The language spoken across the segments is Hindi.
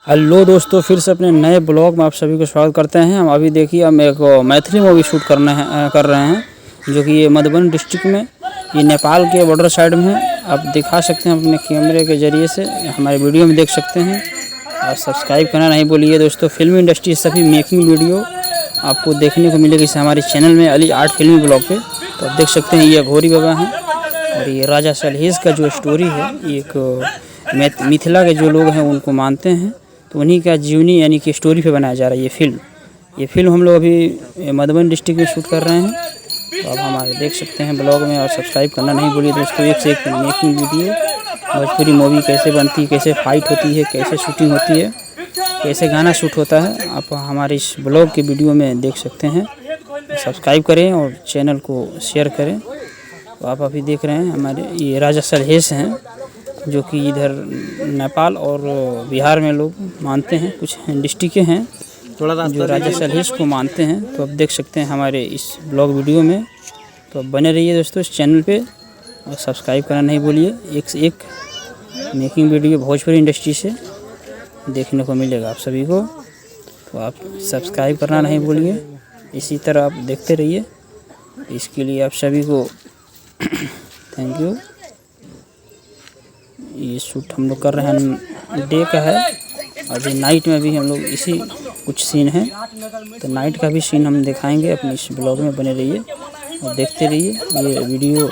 हेलो दोस्तों, फिर से अपने नए ब्लॉग में आप सभी को स्वागत करते हैं। हम अभी देखिए हम एक मैथिली मूवी शूट कर रहे हैं जो कि ये मधुबनी डिस्ट्रिक्ट में, ये नेपाल के बॉर्डर साइड में है। आप दिखा सकते हैं अपने कैमरे के ज़रिए से, हमारे वीडियो में देख सकते हैं। और सब्सक्राइब करना नहीं भूलिए दोस्तों। फिल्मी इंडस्ट्री सभी मेकिंग वीडियो आपको देखने को मिलेगी इस हमारे चैनल में, अली आर्ट फिल्मी ब्लॉग पे। तो आप देख सकते हैं ये घोरी बाबा हैं और ये राजा सलहेज का जो स्टोरी है, ये एक मिथिला के जो लोग हैं उनको मानते हैं, तो उन्हीं का जीवनी यानी कि स्टोरी पे बनाया जा रहा है ये फिल्म हम लोग अभी मधुबनी डिस्ट्रिक्ट में शूट कर रहे हैं। तो आप हमारे देख सकते हैं ब्लॉग में, और सब्सक्राइब करना नहीं भूलिए दोस्तों। एक से एक मेकिंग वीडियो, भोजपुरी मूवी कैसे बनती है, कैसे फाइट होती है, कैसे शूटिंग होती है, कैसे गाना शूट होता है, आप हमारे इस ब्लॉग के वीडियो में देख सकते हैं। सब्सक्राइब करें और चैनल को शेयर करें। तो आप अभी देख रहे हैं हमारे ये राजा सलहेज हैं, जो कि इधर नेपाल और बिहार में लोग मानते हैं, कुछ डिस्ट्रिक्टें हैं जो राजा सलहेज को मानते हैं। तो आप देख सकते हैं हमारे इस ब्लॉग वीडियो में। तो आप बने रहिए दोस्तों इस चैनल पे और सब्सक्राइब करना नहीं भूलिए। एक से एक मेकिंग वीडियो भोजपुरी इंडस्ट्री से देखने को मिलेगा आप सभी को। तो आप सब्सक्राइब करना नहीं भूलिए, इसी तरह आप देखते रहिए। इसके लिए आप सभी को थैंक यू। ये शूट हम लोग कर रहे हैं, डे का है। अभी नाइट में भी हम लोग इसी कुछ सीन हैं, तो नाइट का भी सीन हम दिखाएंगे। अपने इस ब्लॉग में बने रहिए और देखते रहिए। ये वीडियो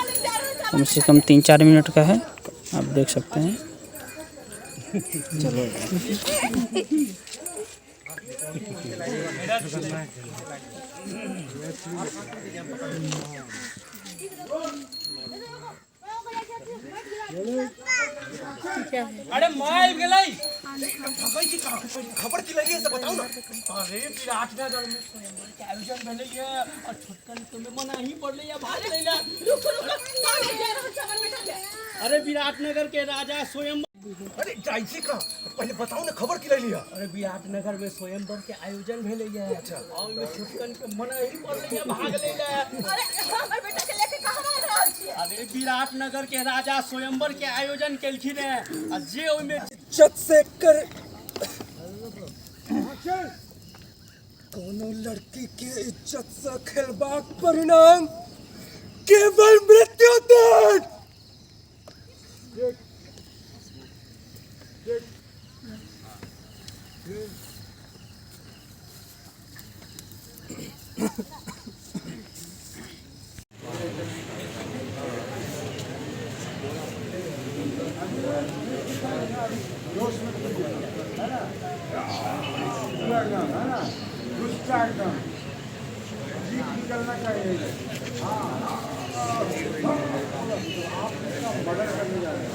कम से कम 3-4 मिनट का है, आप देख सकते हैं। चलो अरे माइल गेलै ठकै की खबर की लगी है से बताओ ना। अरे विराटनगर में स्वयंवर के आयोजन भेलै है और छोटकन के में मनाही पड़लै है, भाग लेला। रुक अरे विराटनगर के राजा स्वयंवर, अरे जाइसी का पहले बताओ ना खबर की लगी है। अरे विराटनगर में स्वयंवर के आयोजन भेलै है और में छोटकन के मनाही पड़लै है, भाग लेला। अरे हमर बेटा के लेके कहां भाग रहल छी? अरे विराटनगर के राजा स्वयंवर के आयोजन केलखिन है आ जे ओइ में इज्जत से कर कोनो लड़की के इज्जत से खेलबाक परिणाम केवल मृत्यु दंड। निकलना चाहिए। मर्डर करने जा रहे हैं।